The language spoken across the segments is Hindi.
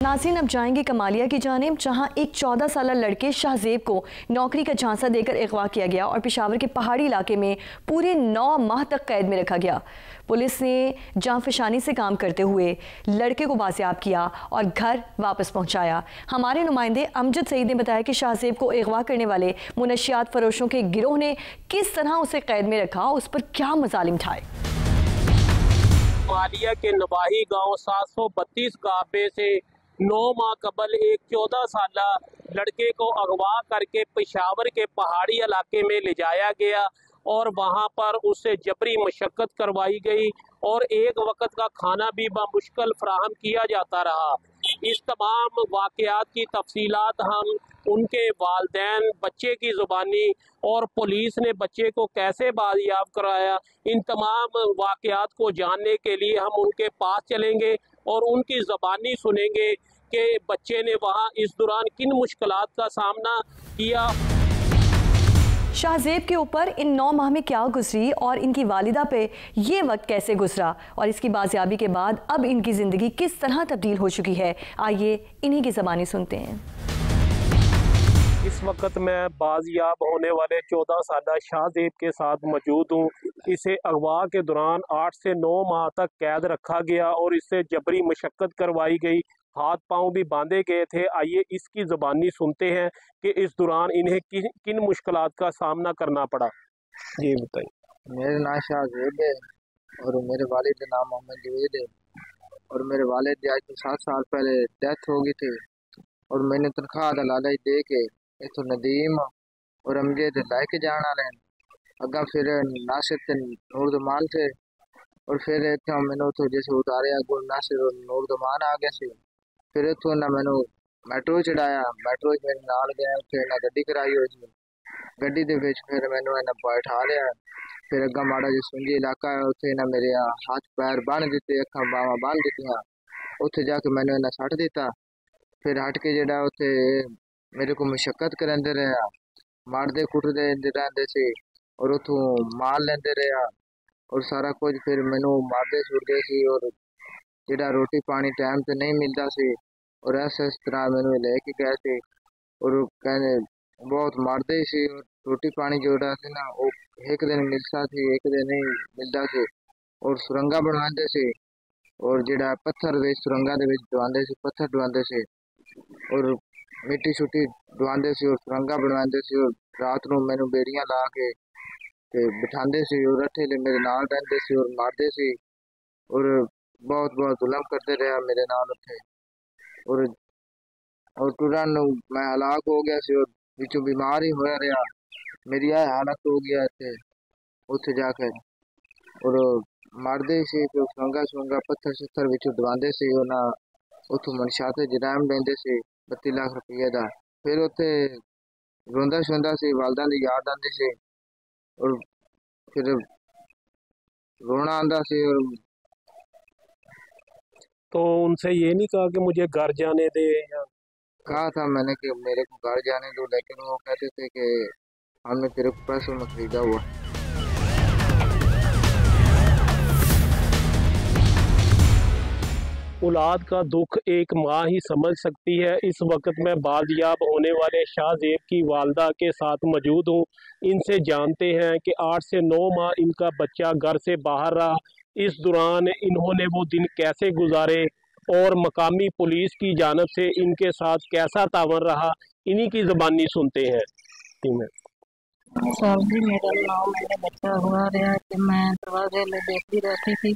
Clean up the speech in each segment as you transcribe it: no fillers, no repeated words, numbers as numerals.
नाज़रीन, अब जाएंगे कमालिया की जानिब, जहां एक 14 साल लड़के शाहजेब को नौकरी का झांसा देकर अगवा किया गया और पेशावर के पहाड़ी इलाके में पूरे 9 माह तक कैद में रखा गया। पुलिस ने जांफशानी से काम करते हुए लड़के को बाजियाब किया और घर वापस पहुंचाया। हमारे नुमाइंदे अमजद सईद ने बताया कि शाहजेब को अगवा करने वाले मुनशियात फरोशों के गिरोह ने किस तरह उसे कैद में रखा, उस पर क्या मजालिम ढाए। कमालिया के नवाही गांव 732 गाबे से 9 माह कबल एक 14 साल लड़के को अगवा करके पेशावर के पहाड़ी इलाके में ले जाया गया और वहां पर उससे जबरी मशक्क़त करवाई गई और एक वक्त का खाना भी बामुश्किल फराहम किया जाता रहा। इस तमाम वाक़यात की तफसीलात हम उनके वालिदैन, बच्चे की ज़ुबानी और पुलिस ने बच्चे को कैसे बाजियाब कराया, इन तमाम वाक़यात को जानने के लिए हम उनके पास चलेंगे और उनकी ज़बानी सुनेंगे कि बच्चे ने वहाँ इस दौरान किन मुश्किलात का सामना किया। शाहजेब के ऊपर इन 9 माह में क्या गुजरी और इनकी वालिदा पे ये वक्त कैसे गुजरा और इसकी बाजियाबी के बाद अब इनकी ज़िंदगी किस तरह तब्दील हो चुकी है, आइए इन्हीं की ज़बानी सुनते हैं। इस वक्त मैं बाजियाब होने वाले 14 साल शाहजेब के साथ मौजूद हूँ। इसे अगवा के दौरान 8 से 9 माह तक कैद रखा गया और इससे जबरी मशक्क़त करवाई गई, हाथ पांव भी बांधे गए थे। आइए इसकी ज़बानी सुनते हैं कि इस दौरान इन्हें किन मुश्किलात का सामना करना पड़ा। जी बताइए। मेरा नाम शाहजेब है और मेरे वालिद का नाम मोहम्मद जवेद है और मेरे वालिद की आज से 7 साल पहले डेथ हो गई थी और मैंने तनख्वाह का लालच दे के इतो नदीम और अमजद लाके जाना लें अगा फिर नासिर ते नूर दमान थे और फिर इतना मैंने तो जैसे उतारे गुल नासिर और नूर दमान आ गए थे। फिर इतो ना मैंने मेट्रो चढ़ाया, मेट्रो मेरे नाल गया, फिर ना गड्डी कराई हुई थी, गड्डी दे विच फिर मैंने ना बैठा लिया। फिर अगा माड़ा जो सुंजी इलाका है उत्थे ना मेरे हाथ पैर बन दिते, अखा बावां बन दित्तियां, उत्थे जाके मैंने ना सट दिता। फिर हट के जेड़ा उत्थे मेरे को मशक्कत करंदे रहा, मारदे कुटदे रहंदे सी और उथों माल लेंदे रहा और सारा कुछ फिर मैनू मारदे छुड़दे सी और जेड़ा रोटी पानी टाइम ते नहीं मिलता सी और ऐसे इस तरह मैनू लेके गए थे और कहने बहुत मारदे सी और रोटी पानी जोड़ा सी ना वो एक दिन मिलता सी, एक दिन नहीं मिलता सी और सुरंगा बनवाते सी और जेड़ा पत्थर दे सुरंगा दे विच डुआंदे सी, पत्थर डुआंदे सी और मिट्टी छुट्टी डुआंदे सी और सुरंगा बनवाते सी और रात नूं मैनू बेड़ियां ला के ते बिठांदे सी और अठे मेरे नाल रहंदे सी और मारदे सी और बहुत बहुत जुल्म करते रहा मेरे नाल उत्थे और तुरंत मैं हलाक हो गया सी और विचों बीमार ही होया रहा। मेरी यह हालत हो गया थे उत्थे जाकर और मारदे सी तो सुरंगा सुरंगा पत्थर शत्थर विचों दवांदे सी और ना उथों मनशाते जराम लेंदे सी 32 लाख रुपये का। फिर उत्थे रोंदा शोंदा सी, वालदा दी याद आंदी सी और फिर रोना आंदा सी और तो उनसे ये नहीं कहा कि मुझे घर जाने दे, या कहा था मैंने कि मेरे को घर जाने दो, लेकिन वो कहते थे कि हमने तेरे को पैसों में खरीदा हुआ। औलाद का दुख एक माँ ही समझ सकती है। इस वक्त मैं बाजियाब होने वाले शाहजेब की वालदा के साथ मौजूद हूँ। इनसे जानते हैं कि 8 से 9 माह इनका बच्चा घर से बाहर रहा। इस दौरान इन्होंने वो दिन कैसे गुजारे और मकामी पुलिस की जानब से इनके साथ कैसा तावन रहा, इन्हीं की ज़बानी सुनते हैं। सर जी, मेरा नाम मेरा बच्चा हुआ रहा है कि मैं दरवाजे में देखती रहती थी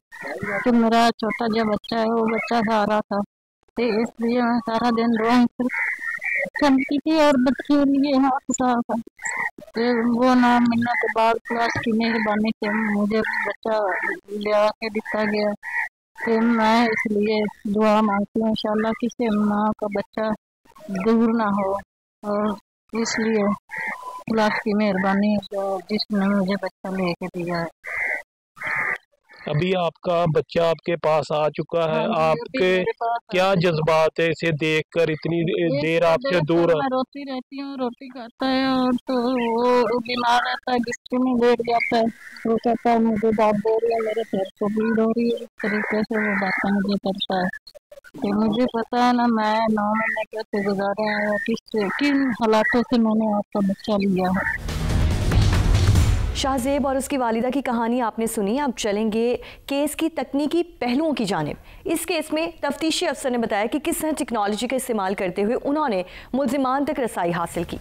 कि मेरा छोटा जो बच्चा है वो बच्चा खा रहा था, तो इसलिए मैं सारा दिन रोंग करती थी और बच्चे के लिए हाथ साफ था। तो वो ना मिलने के बाद क्लास की मेहरबानी से मुझे बच्चा ले आके दिया गया। तो मैं इसलिए दुआ मांगती हूँ इंशाल्लाह किसी माँ का बच्चा दूर ना हो और इसलिए क्लास की मेहरबानी जो जिसने मुझे बच्चा लेके दिया है। अभी आपका बच्चा आपके पास आ चुका है, हाँ जी, अभी आपके मेरे पास आ क्या चुका है। जज्बात है इसे देखकर, इतनी देर इसको आपसे देखकर दूर? मैं रोती रहती हूँ, रोटी खाता है और तो वो बीमार रहता है, बिस्तर में लेट जाता है। वो कहता है मुझे दर्द दे रही है, मेरे सिर को पीड़ हो रही है, इस तरीके से वो बातें मुझे करता है। तो मुझे पता है ना, मैं 9 महीने कैसे गुजारे हैं और किन हालातों से मैंने आपका बच्चा लिया है। शाहजेब और उसकी वालिदा की कहानी आपने सुनी। अब चलेंगे केस की तकनीकी पहलुओं की जानिब। इस केस में तफ्तीशी अफसर ने बताया कि किस तरह टेक्नोलॉजी का इस्तेमाल करते हुए उन्होंने मुल्जिमान तक रसाई हासिल की।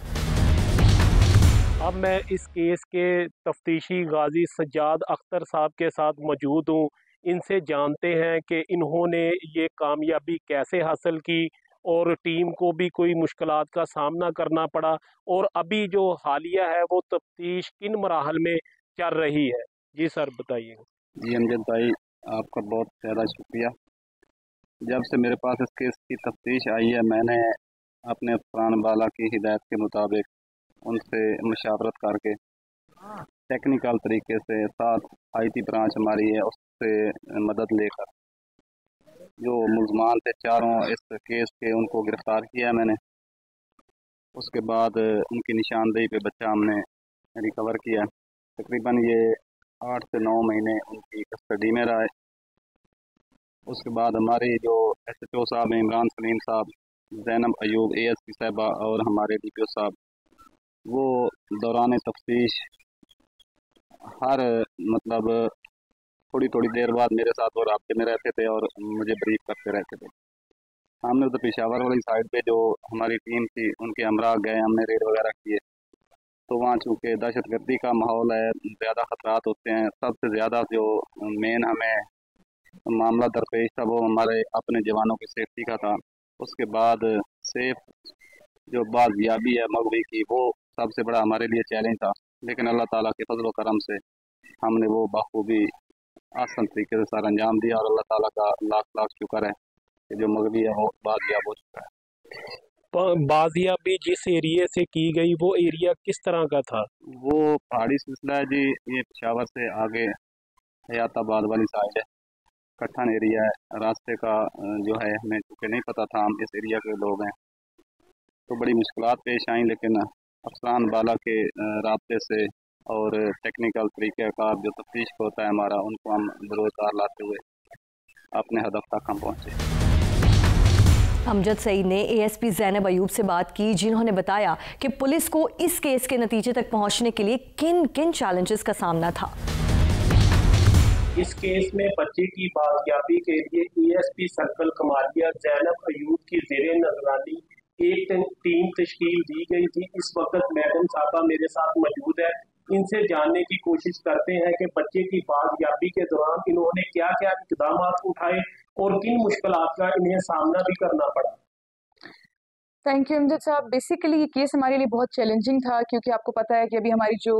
अब मैं इस केस के तफ्तीशी गाजी सज्जाद अख्तर साहब के साथ मौजूद हूँ। इनसे जानते हैं कि इन्होंने ये कामयाबी कैसे हासिल की और टीम को भी कोई मुश्किलात का सामना करना पड़ा, और अभी जो हालिया है वो तफ्तीश किन मराहल में चल रही है। जी सर बताइए। जी अमजद भाई, आपका बहुत ज़्यादा शुक्रिया। जब से मेरे पास इस केस की तफ्तीश आई है, मैंने अपने अफसरान बाला की हिदायत के मुताबिक उनसे मुशावरत करके टेक्निकल तरीके से साथ आईटी ब्रांच हमारी है उससे मदद लेकर जो मुल्ज़मान थे चारों इस केस के, उनको गिरफ़्तार किया मैंने। उसके बाद उनकी निशानदेही पे बच्चा हमने रिकवर किया। तकरीबन ये 8 से 9 महीने उनकी कस्टडी में रहा है। उसके बाद हमारे जो SHO साहब हैं, इमरान सलीम साहब, ज़ैनब अयूब ASP साहबा और हमारे DPO साहब, वो दौरान तफ्तीश हर मतलब थोड़ी थोड़ी देर बाद मेरे साथ वो राब्ते में रहते थे और मुझे ब्रीफ करते रहते थे। हमने उधर पेशावर वाली साइड पे जो हमारी टीम थी उनके हमरा गए, हमने रेड वगैरह किए। तो वहाँ चूँकि दहशतगर्दी का माहौल है, ज़्यादा ख़तरात होते हैं। सबसे ज़्यादा जो मेन हमें मामला दरपेश था वो हमारे अपने जवानों की सेफ्टी का था। उसके बाद सेफ जो बाज़याबी है मगवी की, वो सबसे बड़ा हमारे लिए चैलेंज था। लेकिन अल्लाह ताला के फजल व करम से हमने वो बखूबी आसान तरीके से सारा अंजाम दिया, और अल्लाह ताला का लाख लाख शुक्र है कि जो मगवी है वो बाज़याब हो चुका है। बाजियाबी जिस एरिया से की गई वो एरिया किस तरह का था? वो पहाड़ी सिलसिला है जी, ये पेशावर से आगे हयाताबाद वाली साइड है, कट्ठन एरिया है। रास्ते का जो है हमें चूँकि नहीं पता था, हम इस एरिया के लोग हैं, तो बड़ी मुश्किलात पेश आई। लेकिन अफसरान बाला के राब्ते से और टेक्निकल तरीके का जो तफ्तीश होता है हमारा, उनको हम बरोज़गार लाते हुए अपने हदफ तक हम पहुँचे। अमजद सईद ने ASP ज़ैनब अयूब से बात की, जिन्होंने बताया कि पुलिस को इस केस के नतीजे तक पहुंचने के लिए किन किन चैलेंजेस का सामना था। इस केस में बच्चे की बाजियाबी के लिए ASP सर्कल कमालिया ज़ैनब अयूब की ज़ेरे निगरानी एक टीम तश्कील दी गई थी। इस वक्त मैडम साहबा मेरे साथ मौजूद है। इनसे जानने की कोशिश करते हैं कि बच्चे की बाजियाबी के दौरान इन्होंने क्या क्या इक़दाम उठाए और किन मुश्किलात का इन्हें सामना भी करना पड़ा। थैंक यू अमजद साहब। बेसिकली ये केस हमारे लिए बहुत चैलेंजिंग था, क्योंकि आपको पता है कि अभी हमारी जो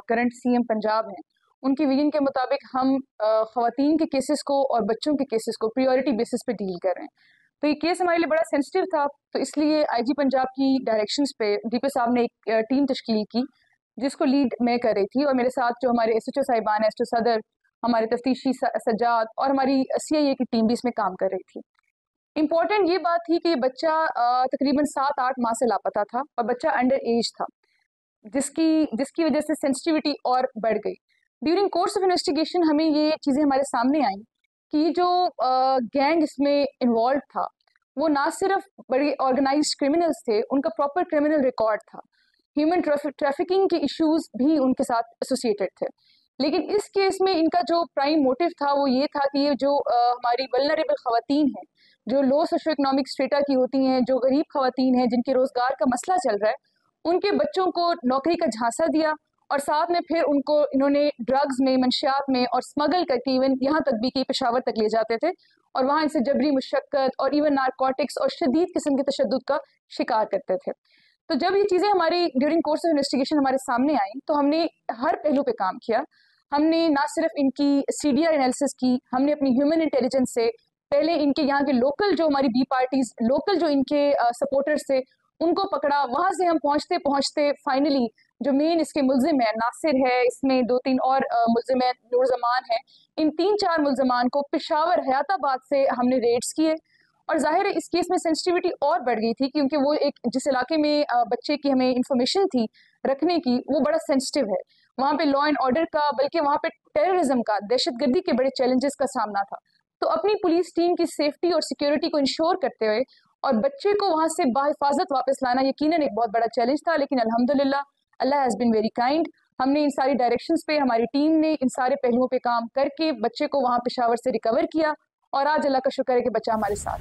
करंट CM पंजाब हैं, उनकी विजन के मुताबिक हम ख़वातीन के केसेस को और बच्चों के केसेस को प्रायोरिटी बेसिस पे डील कर रहे हैं। तो ये केस हमारे लिए बड़ा सेंसिटिव था, तो इसलिए IG पंजाब की डायरेक्शंस पे DPO साहब ने एक टीम तश्कील की, जिसको लीड मैं कर रही थी, और मेरे साथ जो हमारे SHO साहिबान, SHO सदर, हमारे तफ्तीशी सज्जाद और हमारी CIA की टीम भी इसमें काम कर रही थी। इम्पॉर्टेंट ये बात थी कि ये बच्चा तकरीबन 7-8 माह से लापता था और बच्चा अंडर एज था, जिसकी वजह से सेंसिटिविटी और बढ़ गई। ड्यूरिंग कोर्स ऑफ इन्वेस्टिगेशन हमें ये चीज़ें हमारे सामने आई कि ये जो गैंग इसमें इन्वॉल्व था, वो ना सिर्फ बड़े ऑर्गेनाइज्ड क्रिमिनल्स थे, उनका प्रॉपर क्रिमिनल रिकॉर्ड था। ह्यूमन ट्रैफिकिंग के इश्यूज भी उनके साथ एसोसिएटेड थे। लेकिन इस केस में इनका जो प्राइम मोटिव था वो ये था कि ये जो हमारी वल्नरेबल ख़वातीन हैं, जो लो सोशो इकोनॉमिक स्टेटा की होती हैं, जो गरीब ख़वातीन हैं, जिनके रोज़गार का मसला चल रहा है, उनके बच्चों को नौकरी का झांसा दिया, और साथ में फिर उनको इन्होंने ड्रग्स में, मंशियात में और स्मगल करके इवन यहाँ तक भी कि पेशावर तक ले जाते थे, और वहाँ इनसे जबरी मुशक्कत और इवन नारकोटिक्स और शदीद किस्म के तशद्दुद का शिकार करते थे। तो जब ये चीज़ें हमारी ड्यूरिंग कोर्स ऑफ इन्वेस्टिगेशन हमारे सामने आई, तो हमने हर पहलू पे काम किया। हमने ना सिर्फ इनकी CDR एनालिसिस की, हमने अपनी ह्यूमन इंटेलिजेंस से पहले इनके यहाँ के लोकल जो हमारी B पार्टीज, लोकल जो इनके सपोर्टर्स थे, उनको पकड़ा। वहाँ से हम पहुँचते पहुँचते फाइनली जो मेन इसके मुल्जिम है नासिर है, इसमें 2-3 और मुल्जिम है, नूरजमान है। इन 3-4 मुल्जिमान को पेशावर हयाताबाद से हमने रेड्स किए और जाहिर है इस केस में सेंसिटिविटी और बढ़ गई थी क्योंकि वो एक जिस इलाके में बच्चे की हमें इंफॉर्मेशन थी रखने की, वो बड़ा सेंसिटिव है। वहाँ पे लॉ एंड ऑर्डर का, बल्कि वहाँ पे टेररिज्म का, दहशतगर्दी के बड़े चैलेंजेस का सामना था। तो अपनी पुलिस टीम की सेफ्टी और सिक्योरिटी को इंश्योर करते हुए और बच्चे को वहाँ से बाहिफाजत वापस लाना यकीनन एक बहुत बड़ा चैलेंज था, लेकिन अल्हम्दुलिल्लाह अल्लाह हैज़ बीन वेरी काइंड। हमने इन सारी डायरेक्शंस पे, हमारी टीम ने इन सारे पहलुओं पे काम करके बच्चे को वहाँ पेशावर से रिकवर किया और आज अल्लाह का शुक्र है कि बच्चा हमारे साथ